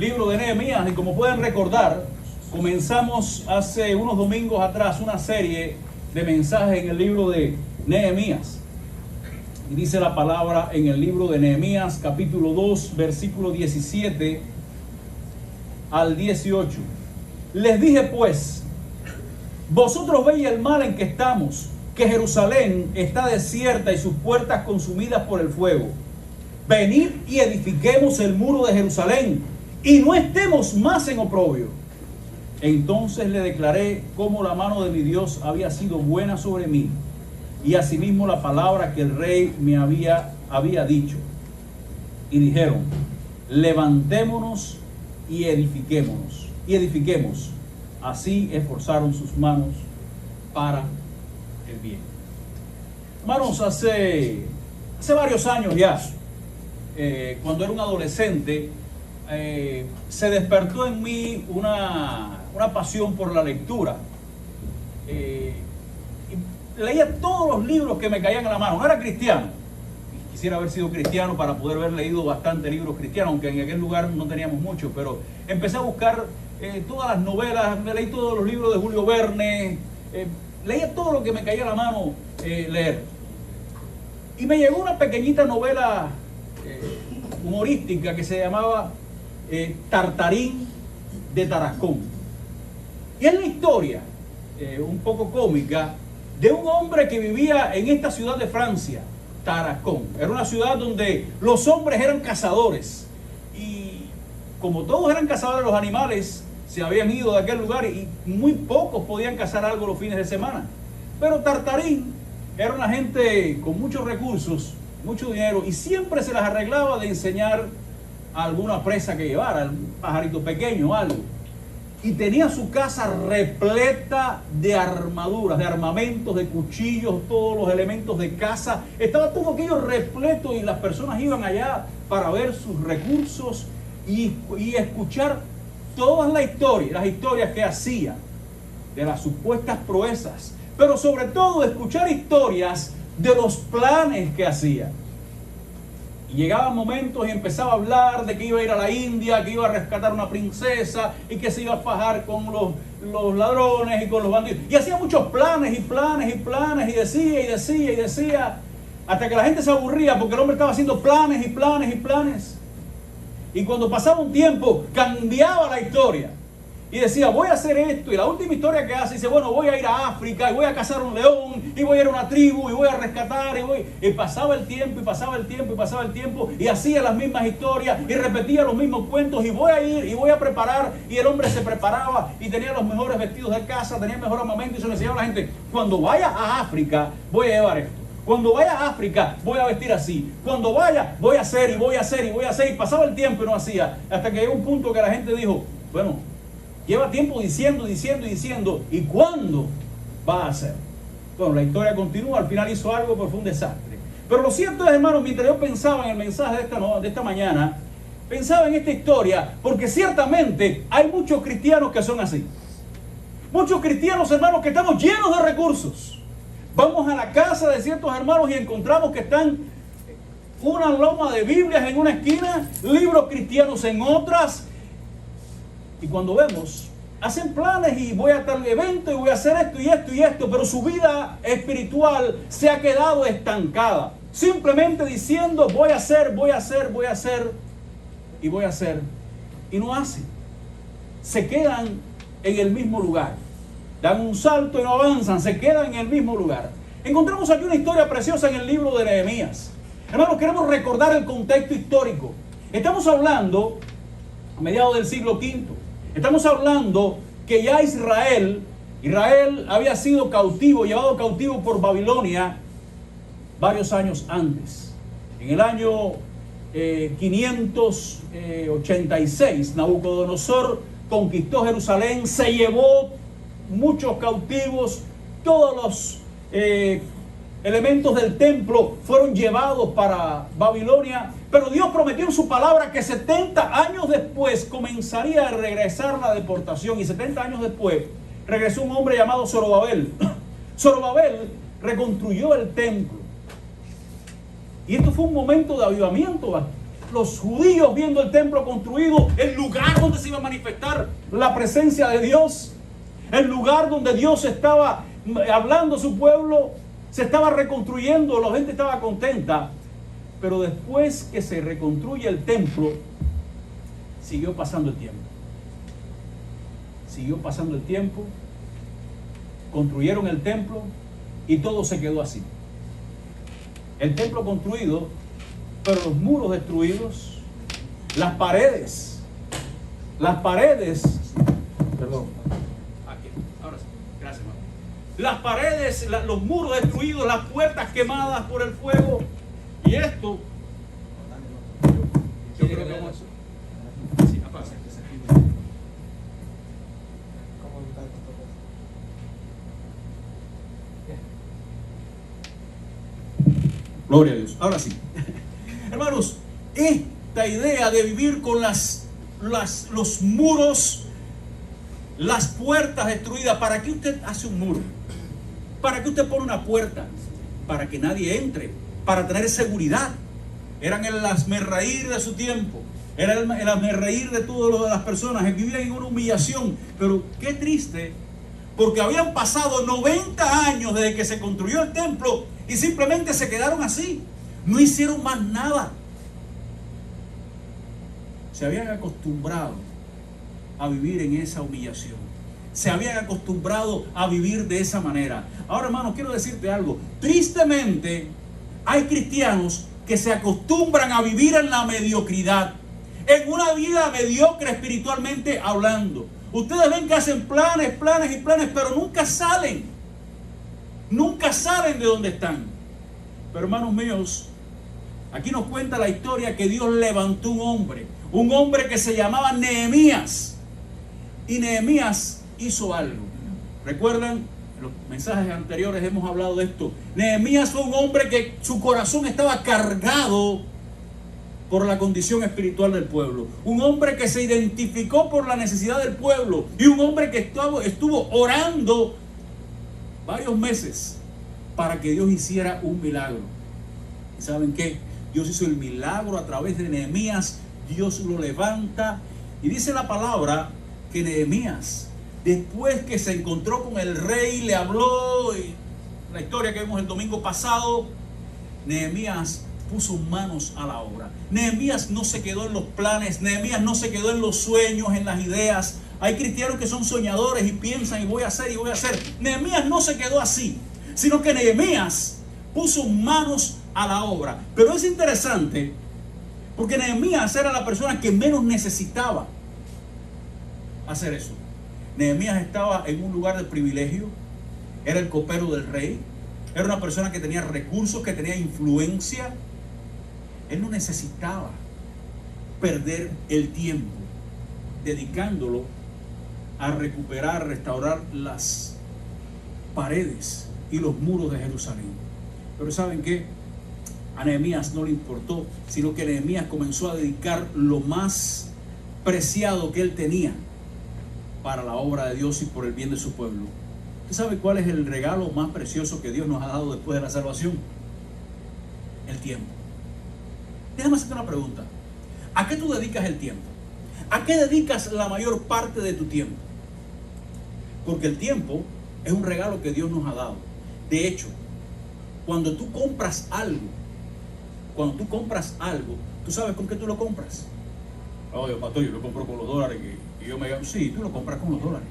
libro de Nehemías, y como pueden recordar, comenzamos hace unos domingos atrás una serie de mensajes en el libro de Nehemías. Y dice la palabra en el libro de Nehemías, capítulo 2, versículo 17 al 18. Les dije pues, vosotros veis el mal en que estamos, que Jerusalén está desierta y sus puertas consumidas por el fuego. Venid y edifiquemos el muro de Jerusalén y no estemos más en oprobio. Entonces le declaré cómo la mano de mi Dios había sido buena sobre mí, y asimismo la palabra que el rey me había dicho. Y dijeron, levantémonos y edifiquemos. Así esforzaron sus manos para el bien. Hermanos, hace varios años ya, cuando era un adolescente, se despertó en mí una pasión por la lectura. Leía todos los libros que me caían en la mano. No era cristiano. Quisiera haber sido cristiano para poder haber leído bastante libros cristianos, aunque en aquel lugar no teníamos mucho, pero empecé a buscar todas las novelas, me leí todos los libros de Julio Verne, leía todo lo que me caía a la mano leer. Y me llegó una pequeñita novela humorística que se llamaba Tartarín de Tarascón. Y es la historia, un poco cómica, de un hombre que vivía en esta ciudad de Francia, Tarascón. Era una ciudad donde los hombres eran cazadores. Y como todos eran cazadores, los animales se habían ido de aquel lugar y muy pocos podían cazar algo los fines de semana. Pero Tartarín era una gente con muchos recursos, mucho dinero, y siempre se las arreglaba de enseñar a alguna presa que llevara, un pajarito pequeño o algo. Y tenía su casa repleta de armaduras, de armamentos, de cuchillos, todos los elementos de caza. Estaba todo aquello repleto y las personas iban allá para ver sus recursos y escuchar todas las historias que hacía de las supuestas proezas, pero sobre todo escuchar historias de los planes que hacía. Y llegaban momentos y empezaba a hablar de que iba a ir a la India, que iba a rescatar una princesa y que se iba a fajar con los ladrones y con los bandidos. Y hacía muchos planes y decía, hasta que la gente se aburría porque el hombre estaba haciendo planes. Y cuando pasaba un tiempo, cambiaba la historia. Y decía, voy a hacer esto. Y la última historia que hace, dice, bueno, voy a ir a África y voy a cazar un león y voy a ir a una tribu y voy a rescatar. Y pasaba el tiempo y hacía las mismas historias y repetía los mismos cuentos y voy a ir y voy a preparar. Y el hombre se preparaba y tenía los mejores vestidos de casa, tenía el mejor armamento y se le decía a la gente, cuando vaya a África voy a llevar esto. Cuando vaya a África voy a vestir así. Cuando vaya voy a hacer. Y pasaba el tiempo y no hacía. Hasta que llegó un punto que la gente dijo, bueno, lleva tiempo diciendo. ¿Y cuándo va a hacer? Bueno, la historia continúa. Al final hizo algo, pero fue un desastre. Pero lo cierto es, hermanos, mientras yo pensaba en el mensaje de esta mañana, pensaba en esta historia, porque ciertamente hay muchos cristianos que son así. Muchos cristianos, hermanos, que estamos llenos de recursos. Vamos a la casa de ciertos hermanos y encontramos que están una loma de Biblias en una esquina, libros cristianos en otras. Y cuando vemos, hacen planes y voy a tal evento y voy a hacer esto, pero su vida espiritual se ha quedado estancada. Simplemente diciendo voy a hacer y no hacen. Se quedan en el mismo lugar. Dan un salto y no avanzan, se quedan en el mismo lugar. Encontramos aquí una historia preciosa en el libro de Nehemías. Hermanos, queremos recordar el contexto histórico. Estamos hablando a mediados del siglo V. Estamos hablando que ya Israel había sido llevado cautivo por Babilonia varios años antes. En el año 586, Nabucodonosor conquistó Jerusalén, se llevó muchos cautivos, todos los elementos del templo fueron llevados para Babilonia, pero Dios prometió en su palabra que 70 años después comenzaría a regresar la deportación, y 70 años después regresó un hombre llamado Zorobabel. Zorobabel reconstruyó el templo, y esto fue un momento de avivamiento los judíos viendo el templo construido, el lugar donde se iba a manifestar la presencia de Dios, el lugar donde Dios estaba hablando a su pueblo, se estaba reconstruyendo, la gente estaba contenta. Pero después que se reconstruye el templo, siguió pasando el tiempo. Siguió pasando el tiempo, construyeron el templo y todo se quedó así. El templo construido, pero los muros destruidos, las paredes, perdón, aquí, ahora sí, gracias, hermano. Las paredes, los muros destruidos, las puertas quemadas por el fuego. Y esto, yo creo que vamos a... Sí, apaga. Gloria a Dios. Ahora sí. Hermanos, esta idea de vivir con los muros, las puertas destruidas. ¿Para qué usted hace un muro? ¿Para qué usted pone una puerta? Para que nadie entre, para tener seguridad. Eran el hazmerreír de su tiempo. Era el hazmerreír de todas las personas. Vivían en una humillación. Pero qué triste, porque habían pasado 90 años desde que se construyó el templo y simplemente se quedaron así. No hicieron más nada. Se habían acostumbrado a vivir en esa humillación. Se habían acostumbrado a vivir de esa manera. Ahora, hermano, quiero decirte algo. Tristemente, hay cristianos que se acostumbran a vivir en la mediocridad, en una vida mediocre espiritualmente hablando. Ustedes ven que hacen planes, pero nunca salen. Nunca salen de donde están. Pero, hermanos míos, aquí nos cuenta la historia que Dios levantó un hombre que se llamaba Nehemías. Y Nehemías hizo algo. ¿Recuerdan? En los mensajes anteriores hemos hablado de esto. Nehemías fue un hombre que su corazón estaba cargado por la condición espiritual del pueblo. Un hombre que se identificó por la necesidad del pueblo. Y un hombre que estuvo orando varios meses para que Dios hiciera un milagro. ¿Y saben qué? Dios hizo el milagro a través de Nehemías. Dios lo levanta. Y dice la palabra que Nehemías, después que se encontró con el rey, le habló, y la historia que vimos el domingo pasado, Nehemías puso manos a la obra. Nehemías no se quedó en los planes, Nehemías no se quedó en los sueños, en las ideas. Hay cristianos que son soñadores y piensan y voy a hacer y voy a hacer. Nehemías no se quedó así, sino que Nehemías puso manos a la obra. Pero es interesante porque Nehemías era la persona que menos necesitaba hacer eso. Nehemías estaba en un lugar de privilegio, era el copero del rey, era una persona que tenía recursos, que tenía influencia. Él no necesitaba perder el tiempo dedicándolo a recuperar, restaurar las paredes y los muros de Jerusalén. Pero ¿saben qué? A Nehemías no le importó, sino que Nehemías comenzó a dedicar lo más preciado que él tenía para la obra de Dios y por el bien de su pueblo. ¿Usted sabe cuál es el regalo más precioso que Dios nos ha dado después de la salvación? El tiempo. Déjame hacerte una pregunta. ¿A qué tú dedicas el tiempo? ¿A qué dedicas la mayor parte de tu tiempo? Porque el tiempo es un regalo que Dios nos ha dado. De hecho, cuando tú compras algo, ¿tú sabes con qué tú lo compras? Oye, pastor, yo lo compro con los dólares que yo me gano. Sí, tú lo compras con los dólares.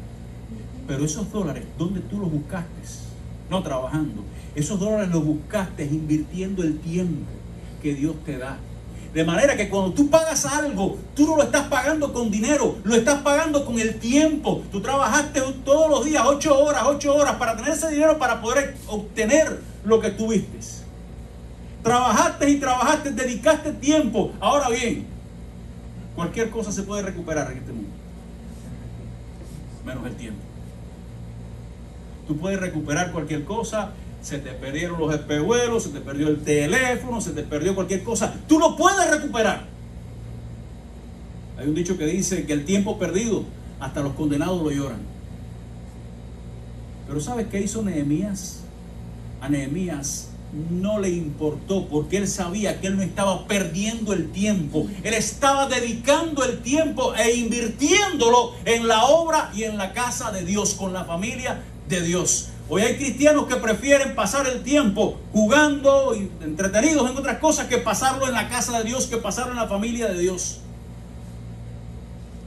Pero esos dólares, ¿dónde tú los buscaste? No trabajando. Esos dólares los buscaste invirtiendo el tiempo que Dios te da. De manera que cuando tú pagas algo, tú no lo estás pagando con dinero, lo estás pagando con el tiempo. Tú trabajaste todos los días 8 horas para tener ese dinero para poder obtener lo que tuviste. Trabajaste, dedicaste tiempo. Ahora bien, cualquier cosa se puede recuperar en este mundo, menos el tiempo. Tú puedes recuperar cualquier cosa. Se te perdieron los espejuelos, se te perdió el teléfono, se te perdió cualquier cosa. Tú lo puedes recuperar. Hay un dicho que dice que el tiempo perdido, hasta los condenados lo lloran. Pero ¿sabes qué hizo Nehemías? A Nehemías no le importó, porque él sabía que él no estaba perdiendo el tiempo. Él estaba dedicando el tiempo e invirtiéndolo en la obra y en la casa de Dios, con la familia de Dios. Hoy hay cristianos que prefieren pasar el tiempo jugando y entretenidos en otras cosas que pasarlo en la casa de Dios, que pasarlo en la familia de Dios.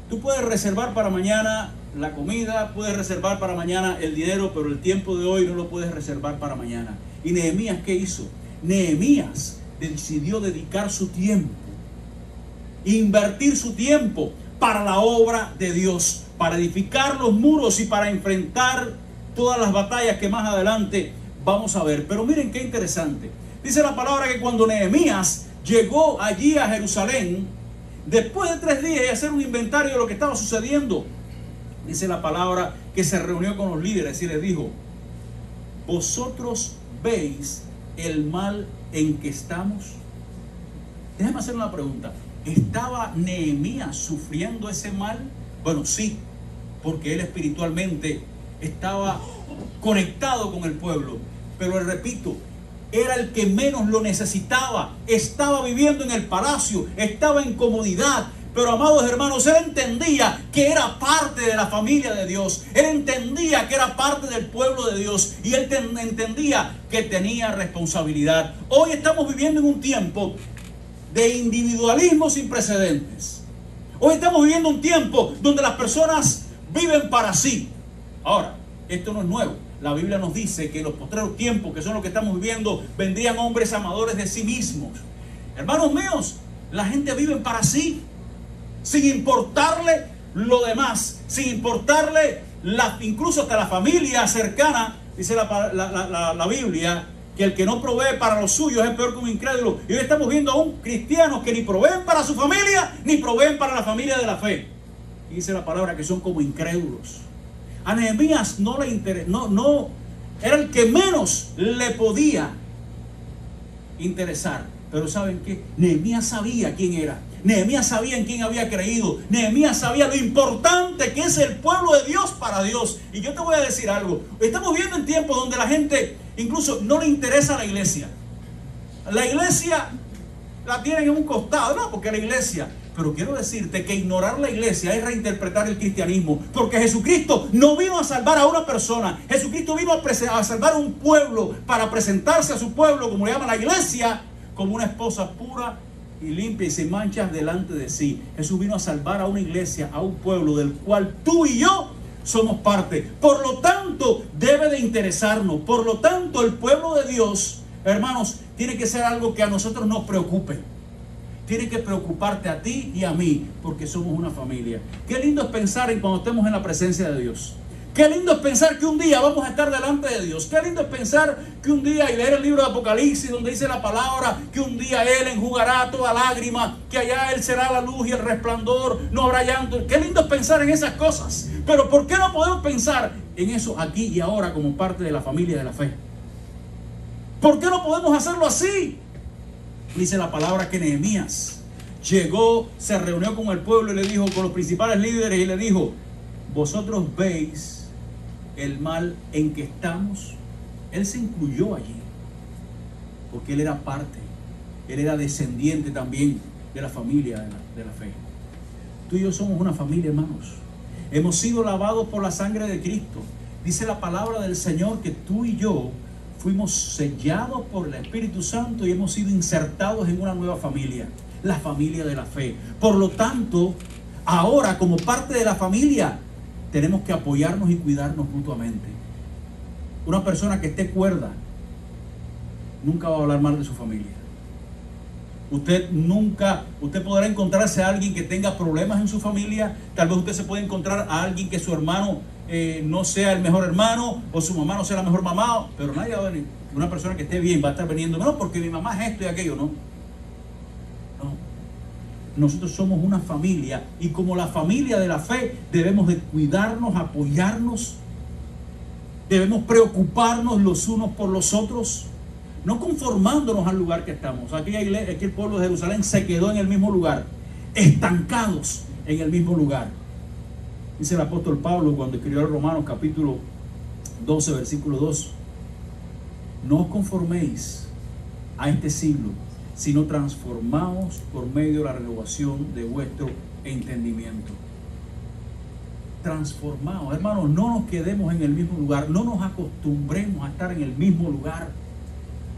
Tú puedes reservar para mañana la comida, puedes reservar para mañana el dinero, pero el tiempo de hoy no lo puedes reservar para mañana. ¿Y Nehemías qué hizo? Nehemías decidió dedicar su tiempo, invertir su tiempo para la obra de Dios, para edificar los muros y para enfrentar todas las batallas que más adelante vamos a ver. Pero miren qué interesante. Dice la palabra que cuando Nehemías llegó allí a Jerusalén, después de 3 días y hacer un inventario de lo que estaba sucediendo, dice la palabra que se reunió con los líderes y les dijo: ¿vosotros veis el mal en que estamos? Déjame hacer una pregunta. ¿Estaba Nehemías sufriendo ese mal? Bueno, sí, porque él espiritualmente estaba conectado con el pueblo. Pero le repito, era el que menos lo necesitaba. Estaba viviendo en el palacio, estaba en comodidad. Pero, amados hermanos, él entendía que era parte de la familia de Dios. Él entendía que era parte del pueblo de Dios. Y él entendía que tenía responsabilidad. Hoy estamos viviendo en un tiempo de individualismo sin precedentes. Hoy estamos viviendo un tiempo donde las personas viven para sí. Ahora, esto no es nuevo. La Biblia nos dice que en los postreros tiempos, que son los que estamos viviendo, vendrían hombres amadores de sí mismos. Hermanos míos, la gente vive para sí, sin importarle lo demás, sin importarle incluso hasta la familia cercana. Dice la Biblia que el que no provee para los suyos es peor que un incrédulo. Y hoy estamos viendo aún cristianos que ni proveen para su familia, ni proveen para la familia de la fe. Y dice la palabra que son como incrédulos. A Nehemías no le interesó, era el que menos le podía interesar. Pero ¿saben qué? Nehemías sabía quién era. Nehemías sabía en quién había creído. Nehemías sabía lo importante que es el pueblo de Dios para Dios. Y yo te voy a decir algo. Estamos viviendo en tiempos donde la gente incluso no le interesa la iglesia. La iglesia la tienen en un costado, no, porque la iglesia. Pero quiero decirte que ignorar la iglesia es reinterpretar el cristianismo. Porque Jesucristo no vino a salvar a una persona. Jesucristo vino a salvar a un pueblo, para presentarse a su pueblo, como le llama la iglesia, como una esposa pura y limpia y sin manchas delante de sí. Jesús vino a salvar a una iglesia, a un pueblo del cual tú y yo somos parte. Por lo tanto, debe de interesarnos. Por lo tanto, el pueblo de Dios, hermanos, tiene que ser algo que a nosotros nos preocupe. Tiene que preocuparte a ti y a mí, porque somos una familia. Qué lindo es pensar en cuando estemos en la presencia de Dios. Qué lindo es pensar que un día vamos a estar delante de Dios. Qué lindo es pensar que un día, y leer el libro de Apocalipsis, donde dice la palabra, que un día Él enjugará toda lágrima, que allá Él será la luz y el resplandor, no habrá llanto. Qué lindo es pensar en esas cosas. Pero ¿por qué no podemos pensar en eso aquí y ahora como parte de la familia de la fe? ¿Por qué no podemos hacerlo así? Dice la palabra que Nehemías llegó, se reunió con el pueblo y le dijo, con los principales líderes, y le dijo: ¿vosotros veis el mal en que estamos? Él se incluyó allí, porque él era parte, él era descendiente también de la familia de la fe. Tú y yo somos una familia, hermanos. Hemos sido lavados por la sangre de Cristo. Dice la palabra del Señor que tú y yo fuimos sellados por el Espíritu Santo y hemos sido insertados en una nueva familia, la familia de la fe. Por lo tanto, ahora, como parte de la familia, tenemos que apoyarnos y cuidarnos mutuamente. Una persona que esté cuerda nunca va a hablar mal de su familia. Usted podrá encontrarse a alguien que tenga problemas en su familia. Tal vez usted se puede encontrar a alguien que su hermano no sea el mejor hermano, o su mamá no sea la mejor mamá, pero nadie va a venir. Una persona que esté bien va a estar veniendo, no, porque mi mamá es esto y aquello. No. Nosotros somos una familia, y como la familia de la fe debemos de cuidarnos, apoyarnos, debemos preocuparnos los unos por los otros, no conformándonos al lugar que estamos. Aquí el pueblo de Jerusalén se quedó en el mismo lugar, estancados en el mismo lugar. Dice el apóstol Pablo cuando escribió a Romanos capítulo 12 versículo 2: no os conforméis a este siglo, sino transformaos por medio de la renovación de vuestro entendimiento. Transformados, hermanos, no nos quedemos en el mismo lugar, no nos acostumbremos a estar en el mismo lugar.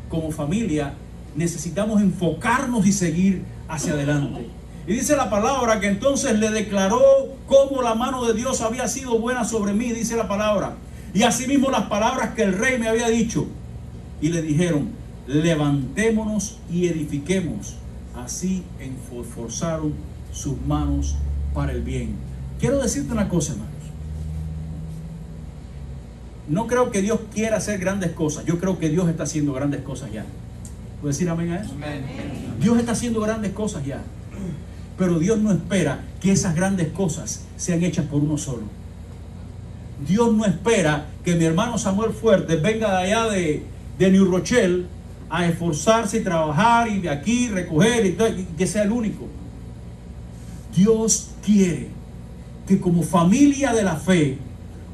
Como familia necesitamos enfocarnos y seguir hacia adelante. Y dice la palabra que entonces le declaró cómo la mano de Dios había sido buena sobre mí, dice la palabra. Y asimismo las palabras que el rey me había dicho. Y le dijeron, levantémonos y edifiquemos. Así esforzaron sus manos para el bien. Quiero decirte una cosa, hermanos. No creo que Dios quiera hacer grandes cosas. Yo creo que Dios está haciendo grandes cosas ya. ¿Puedes decir amén a eso? Amén. Dios está haciendo grandes cosas ya. Pero Dios no espera que esas grandes cosas sean hechas por uno solo. Dios no espera que mi hermano Samuel Fuertes venga de allá de New Rochelle a esforzarse y trabajar y de aquí recoger y que sea el único. Dios quiere que como familia de la fe,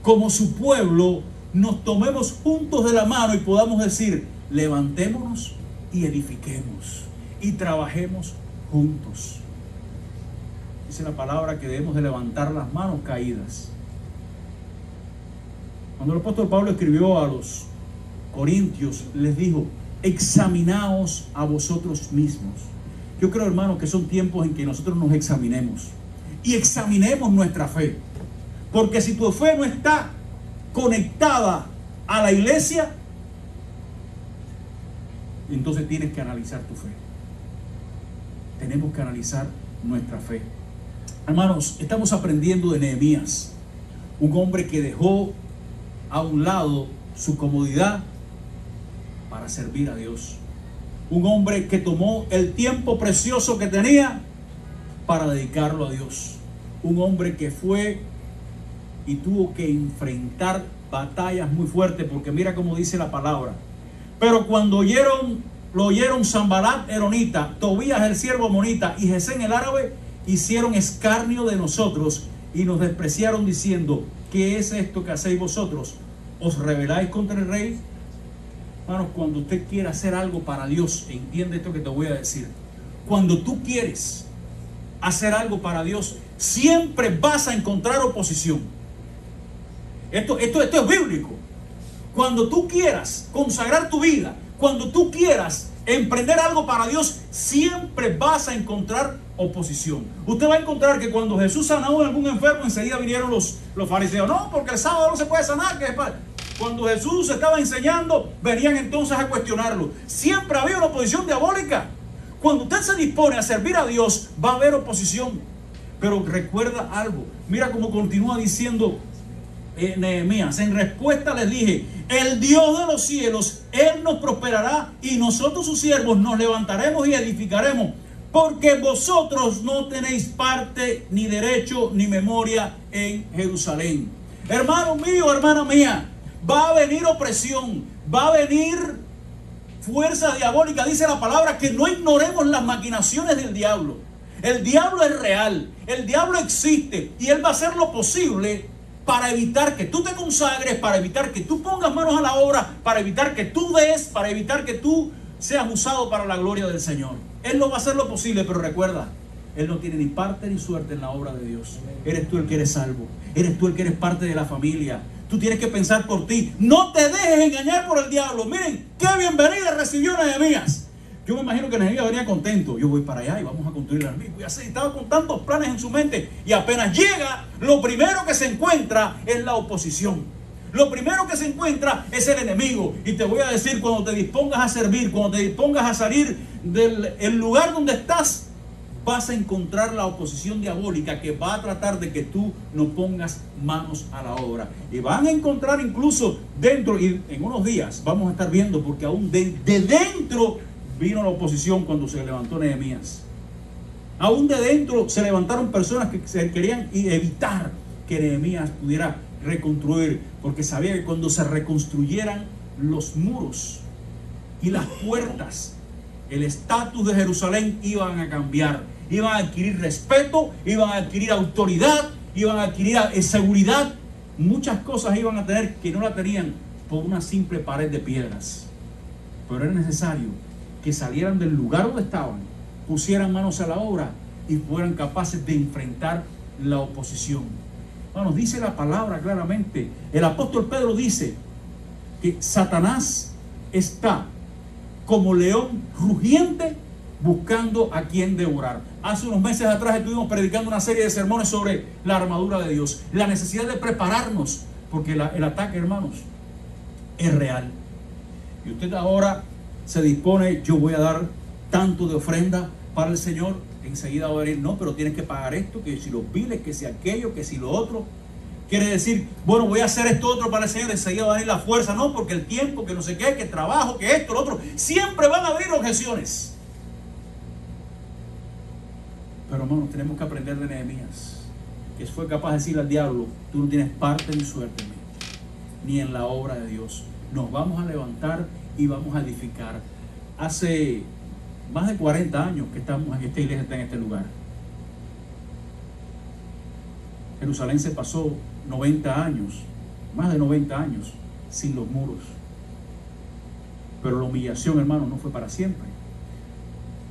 como su pueblo, nos tomemos juntos de la mano y podamos decir, levantémonos y edifiquemos y trabajemos juntos. Dice la palabra que debemos de levantar las manos caídas. Cuando el apóstol Pablo escribió a los corintios, les dijo, examinaos a vosotros mismos. Yo creo, hermano, que son tiempos en que nosotros nos examinemos y examinemos nuestra fe. Porque si tu fe no está conectada a la iglesia, entonces tienes que analizar tu fe. Tenemos que analizar nuestra fe. Hermanos, estamos aprendiendo de Nehemías, un hombre que dejó a un lado su comodidad para servir a Dios. Un hombre que tomó el tiempo precioso que tenía para dedicarlo a Dios. Un hombre que fue y tuvo que enfrentar batallas muy fuertes, porque mira cómo dice la palabra. Pero cuando lo oyeron Sanbalat eronita, Tobías el siervo amonita y Gesén el árabe, hicieron escarnio de nosotros y nos despreciaron diciendo, ¿qué es esto que hacéis vosotros? ¿Os rebeláis contra el rey? Hermanos, cuando usted quiere hacer algo para Dios, entiende esto que te voy a decir. Cuando tú quieres hacer algo para Dios, siempre vas a encontrar oposición. Esto es bíblico. Cuando tú quieras consagrar tu vida, cuando tú quieras emprender algo para Dios, siempre vas a encontrar oposición. Usted va a encontrar que cuando Jesús sanó a algún enfermo, enseguida vinieron los fariseos. No, porque el sábado no se puede sanar. Cuando Jesús estaba enseñando, venían entonces a cuestionarlo. Siempre había una oposición diabólica. Cuando usted se dispone a servir a Dios, va a haber oposición. Pero recuerda algo. Mira cómo continúa diciendo Nehemías. En respuesta les dije, el Dios de los cielos, Él nos prosperará y nosotros sus siervos nos levantaremos y edificaremos, porque vosotros no tenéis parte, ni derecho, ni memoria en Jerusalén. Hermano mío, hermana mía, va a venir opresión, va a venir fuerza diabólica. Dice la palabra que no ignoremos las maquinaciones del diablo. El diablo es real, el diablo existe y él va a hacer lo posible para evitar que tú te consagres, para evitar que tú pongas manos a la obra, para evitar que tú des, para evitar que tú seas usado para la gloria del Señor. Él no va a hacer lo posible, pero recuerda, Él no tiene ni parte ni suerte en la obra de Dios. Eres tú el que eres salvo, eres tú el que eres parte de la familia. Tú tienes que pensar por ti. No te dejes engañar por el diablo. Miren, qué bienvenida recibió Nehemías. Yo me imagino que Nehemías venía contento. Yo voy para allá y vamos a construir el mismo. Y así estaba con tantos planes en su mente. Y apenas llega, lo primero que se encuentra es la oposición. Lo primero que se encuentra es el enemigo. Y te voy a decir, cuando te dispongas a servir, cuando te dispongas a salir del lugar donde estás, vas a encontrar la oposición diabólica que va a tratar de que tú no pongas manos a la obra. Y van a encontrar incluso dentro, y en unos días vamos a estar viendo, porque aún de dentro vino la oposición cuando se levantó Nehemías. Aún de dentro se levantaron personas que se querían evitar que Nehemías pudiera reconstruir, porque sabía que cuando se reconstruyeran los muros y las puertas, el estatus de Jerusalén iban a cambiar, iban a adquirir respeto, iban a adquirir autoridad, iban a adquirir seguridad. Muchas cosas iban a tener que no la tenían por una simple pared de piedras. Pero era necesario que salieran del lugar donde estaban, pusieran manos a la obra y fueran capaces de enfrentar la oposición. Bueno, dice la palabra claramente. El apóstol Pedro dice que Satanás está como león rugiente buscando a quien devorar. Hace unos meses atrás estuvimos predicando una serie de sermones sobre la armadura de Dios, la necesidad de prepararnos, porque el ataque, hermanos, es real. Y usted ahora se dispone, yo voy a dar tanto de ofrenda para el Señor. Enseguida va a venir, no, pero tienes que pagar esto, que si los biles, que si aquello, que si lo otro. Quiere decir, bueno, voy a hacer esto otro para el Señor. Enseguida va a venir la fuerza, no, porque el tiempo, que no sé qué, que trabajo, que esto, lo otro. Siempre van a haber objeciones. Pero hermanos, tenemos que aprender de Nehemías, que fue capaz de decirle al diablo, tú no tienes parte ni suerte en mí, ni en la obra de Dios. Nos vamos a levantar y vamos a edificar. Hace más de 40 años que estamos en esta iglesia, está en este lugar. Jerusalén se pasó 90 años, más de 90 años, sin los muros. Pero la humillación, hermano, no fue para siempre.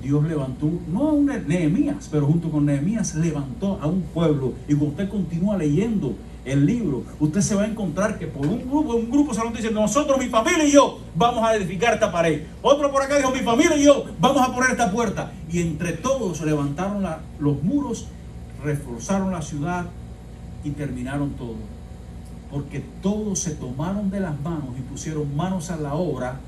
Dios levantó, no a un Nehemías, pero junto con Nehemías levantó a un pueblo. Y cuando usted continúa leyendo el libro, usted se va a encontrar que por un grupo se lo dice, nosotros, mi familia y yo, vamos a edificar esta pared. Otro por acá dijo, mi familia y yo, vamos a poner esta puerta. Y entre todos levantaron los muros, reforzaron la ciudad y terminaron todo. Porque todos se tomaron de las manos y pusieron manos a la obra,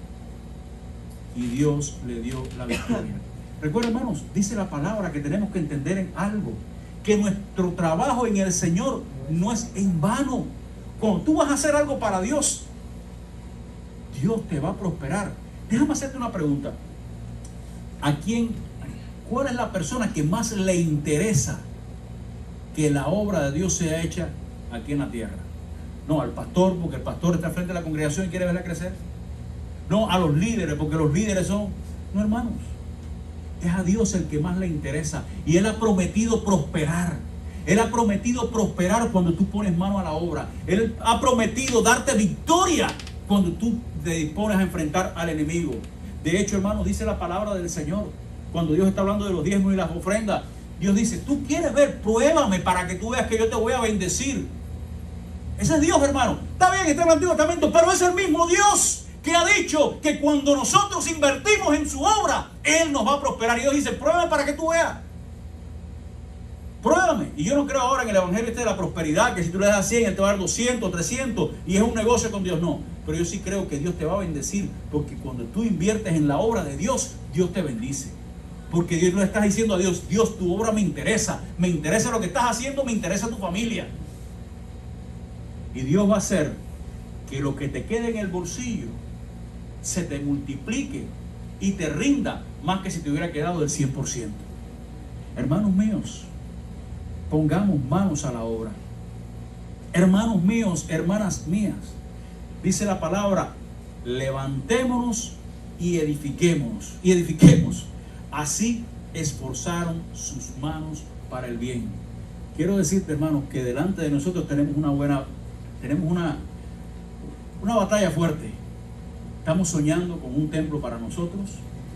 y Dios le dio la victoria. Recuerda, hermanos, dice la palabra que tenemos que entender en algo, que nuestro trabajo en el Señor no es en vano. Cuando tú vas a hacer algo para Dios, Dios te va a prosperar. Déjame hacerte una pregunta. ¿Cuál es la persona que más le interesa que la obra de Dios sea hecha aquí en la tierra? No, al pastor, porque el pastor está frente a la congregación y quiere verla crecer. No, a los líderes, porque los líderes son... No, hermanos. Es a Dios el que más le interesa. Y Él ha prometido prosperar. Él ha prometido prosperar cuando tú pones mano a la obra. Él ha prometido darte victoria cuando tú te dispones a enfrentar al enemigo. De hecho, hermanos, dice la palabra del Señor. Cuando Dios está hablando de los diezmos y las ofrendas, Dios dice, tú quieres ver, pruébame para que tú veas que yo te voy a bendecir. Ese es Dios, hermano. Está bien, está en el Antiguo Testamento, pero es el mismo Dios que ha dicho que cuando nosotros invertimos en su obra, Él nos va a prosperar. Y Dios dice, pruébame para que tú veas. Pruébame. Y yo no creo ahora en el evangelio de la prosperidad, que si tú le das 100, Él te va a dar 200, 300, y es un negocio con Dios. No. Pero yo sí creo que Dios te va a bendecir, porque cuando tú inviertes en la obra de Dios, Dios te bendice. Porque Dios le estás diciendo a Dios, Dios, tu obra me interesa lo que estás haciendo, me interesa tu familia. Y Dios va a hacer que lo que te quede en el bolsillo se te multiplique y te rinda más que si te hubiera quedado el 100%. Hermanos míos, pongamos manos a la obra. Hermanos míos, hermanas mías, dice la palabra, levantémonos y edifiquemos. Así esforzaron sus manos para el bien. Quiero decirte, hermanos, que delante de nosotros tenemos una batalla fuerte. Estamos soñando con un templo para nosotros.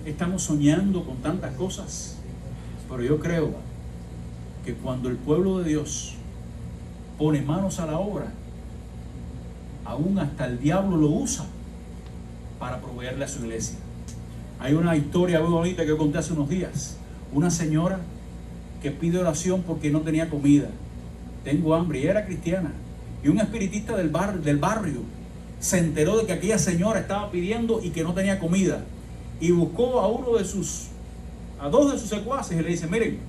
Estamos soñando con tantas cosas. Pero yo creo que cuando el pueblo de Dios pone manos a la obra, aún hasta el diablo lo usa para proveerle a su iglesia. Hay una historia muy bonita que yo conté hace unos días. Una señora que pide oración porque no tenía comida. Tengo hambre, y era cristiana. Y un espiritista del barrio se enteró de que aquella señora estaba pidiendo y que no tenía comida. Y buscó a dos de sus secuaces y le dice, miren,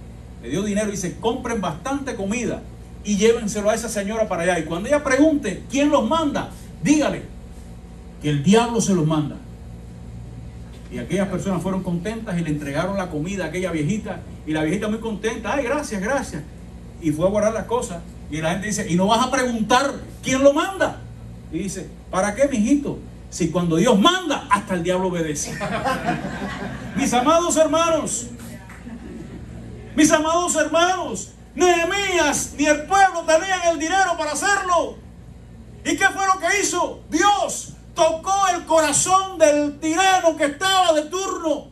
le dio dinero y dice, compren bastante comida y llévenselo a esa señora para allá. Y cuando ella pregunte quién los manda, dígale que el diablo se los manda. Y aquellas personas fueron contentas y le entregaron la comida a aquella viejita. Y la viejita muy contenta, ay, gracias, gracias. Y fue a guardar las cosas. Y la gente dice, ¿y no vas a preguntar quién lo manda? Y dice, ¿para qué, mijito? Si cuando Dios manda, hasta el diablo obedece. Mis amados hermanos, Nehemías ni el pueblo tenían el dinero para hacerlo. ¿Y qué fue lo que hizo? Dios tocó el corazón del tirano que estaba de turno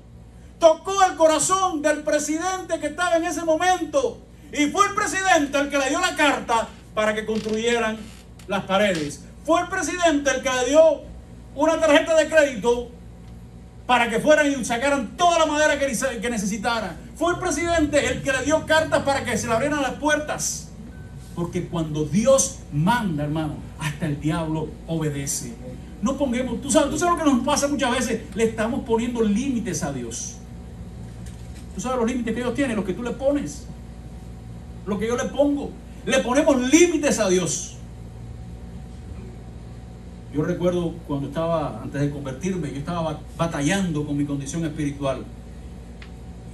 tocó el corazón del presidente que estaba en ese momento. Y fue el presidente el que le dio la carta para que construyeran las paredes. Fue el presidente el que le dio una tarjeta de crédito para que fueran y sacaran toda la madera que necesitaran. Fue el presidente el que le dio cartas para que se le abrieran las puertas. Porque cuando Dios manda, hermano, hasta el diablo obedece. No pongamos, tú sabes lo que nos pasa muchas veces, le estamos poniendo límites a Dios. Tú sabes los límites que Dios tiene, los que tú le pones, lo que yo le pongo. Le ponemos límites a Dios. Yo recuerdo cuando estaba, antes de convertirme, yo estaba batallando con mi condición espiritual.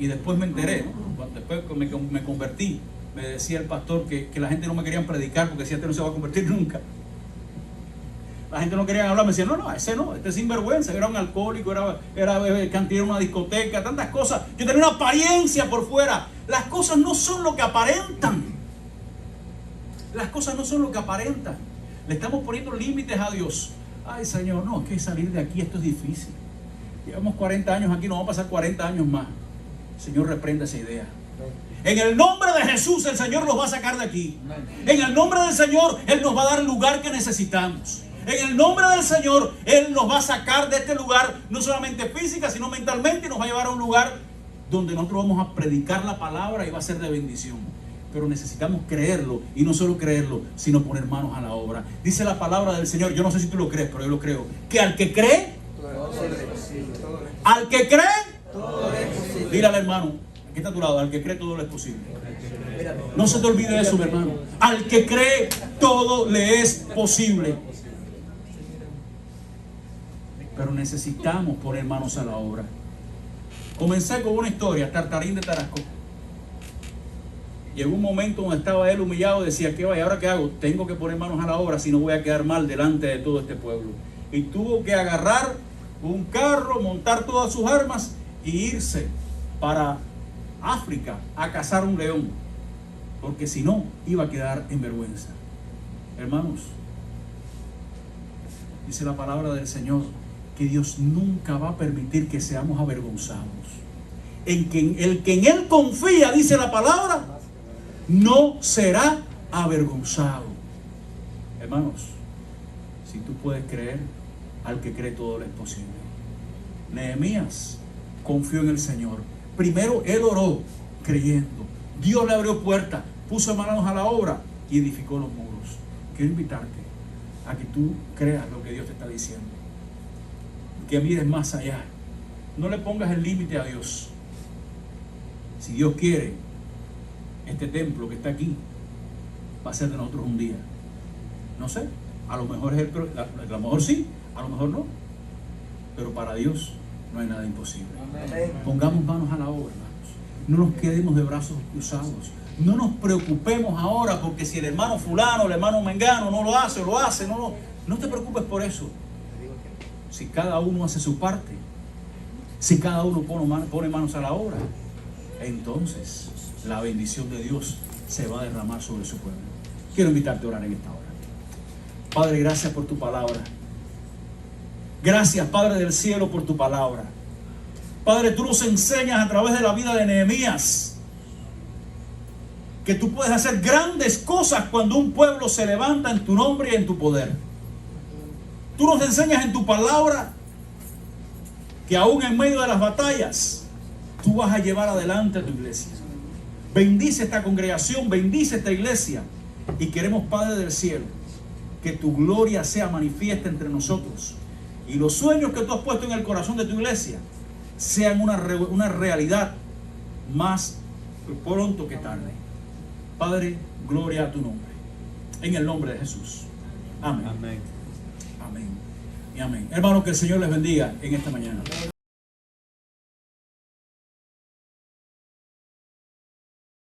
Y después me enteré, ¿no? Después me convertí, me decía el pastor que la gente no me quería predicar porque decía, este no se va a convertir nunca. La gente no quería hablar, me decía, no, ese no, este es sinvergüenza, era un alcohólico, era cantina en una discoteca, tantas cosas. Yo tenía una apariencia por fuera. Las cosas no son lo que aparentan. Las cosas no son lo que aparentan. Le estamos poniendo límites a Dios. Ay, Señor, no, es que salir de aquí, esto es difícil. Llevamos 40 años aquí, nos vamos a pasar 40 años más. Señor, reprenda esa idea. En el nombre de Jesús, el Señor nos va a sacar de aquí. En el nombre del Señor, Él nos va a dar el lugar que necesitamos. En el nombre del Señor, Él nos va a sacar de este lugar, no solamente física, sino mentalmente, y nos va a llevar a un lugar donde nosotros vamos a predicar la palabra y va a ser de bendición. Pero necesitamos creerlo, y no solo creerlo, sino poner manos a la obra. Dice la palabra del Señor, yo no sé si tú lo crees, pero yo lo creo, que al que cree, al que cree, dile al hermano, aquí está a tu lado, al que cree todo le es posible. No se te olvide eso, mi hermano. Al que cree todo le es posible. Pero necesitamos poner manos a la obra. Comencé con una historia, Tartarín de Tarascón. Llegó un momento donde estaba él humillado, decía, ¿qué vaya? ¿Ahora qué hago? Tengo que poner manos a la obra, si no voy a quedar mal delante de todo este pueblo. Y tuvo que agarrar un carro, montar todas sus armas y irse para África a cazar un león, porque si no, iba a quedar en vergüenza. Hermanos, dice la palabra del Señor, que Dios nunca va a permitir que seamos avergonzados. El que en Él confía, dice la palabra, no será avergonzado. Hermanos, si tú puedes creer, al que cree todo le es posible. Nehemías confió en el Señor. Primero él oró creyendo. Dios le abrió puertas, puso manos a la obra y edificó los muros. Quiero invitarte a que tú creas lo que Dios te está diciendo, que mires más allá. No le pongas el límite a Dios. Si Dios quiere, este templo que está aquí va a ser de nosotros un día. No sé, a lo mejor a lo mejor sí, a lo mejor no, pero para Dios no hay nada imposible. Pongamos manos a la obra, hermanos. No nos quedemos de brazos cruzados. No nos preocupemos ahora porque si el hermano fulano, el hermano mengano no lo hace o lo hace, no te preocupes por eso. Si cada uno hace su parte, si cada uno pone manos a la obra, entonces la bendición de Dios se va a derramar sobre su pueblo. Quiero invitarte a orar en esta hora. Padre, gracias por tu palabra. Gracias, Padre del cielo, por tu palabra. Padre, tú nos enseñas a través de la vida de Nehemías que tú puedes hacer grandes cosas cuando un pueblo se levanta en tu nombre y en tu poder. Tú nos enseñas en tu palabra que aún en medio de las batallas tú vas a llevar adelante a tu iglesia. Bendice esta congregación, bendice esta iglesia, y queremos, Padre del cielo, que tu gloria sea manifiesta entre nosotros y los sueños que tú has puesto en el corazón de tu iglesia sean una realidad más pronto que tarde. Padre, gloria a tu nombre, en el nombre de Jesús. Amén. Amén. Amén y amén. Hermanos, que el Señor les bendiga en esta mañana.